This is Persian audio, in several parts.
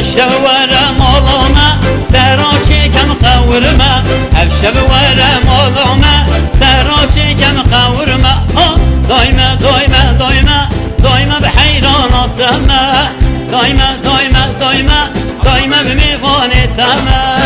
الشب ورا مالوما تراچه کم قورما الشب ورا مالوما تراچه کم قورما دايما دايما دايما دايما بحيراناتما دايما دايما دايما دايما بميوانتما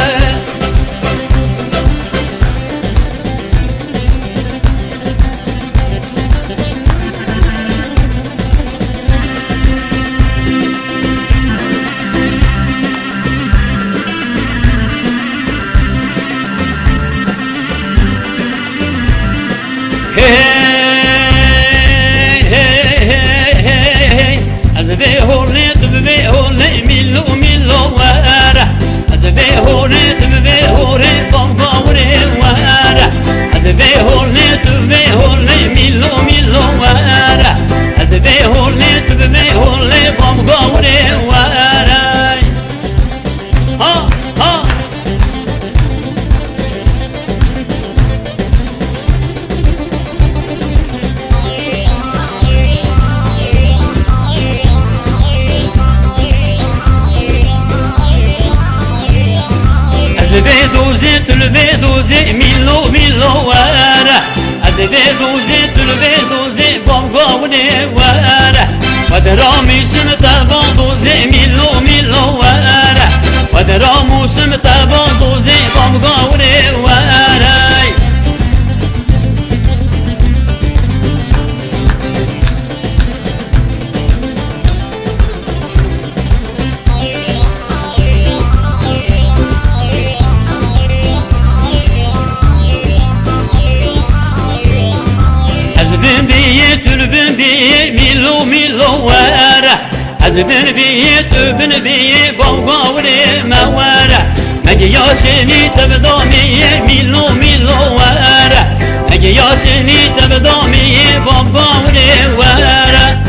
تلوي ميلو ميلو واره تلوي بامغاوني واره ودرامي سمتا دوزي ميلو ميلو واره ودرامو سمتا دوزي بامغاوني واره تلبن بيه ميلو ميلو واره عزبن بيه تبن بيه بوغاوري مواره مجي ياشني تبدامي ميلو ميلو واره مجي ياشني تبدامي بوغاوري واره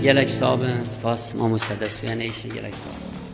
گلک صابن سپاس ما مستدس بیان ایشی گلک صابن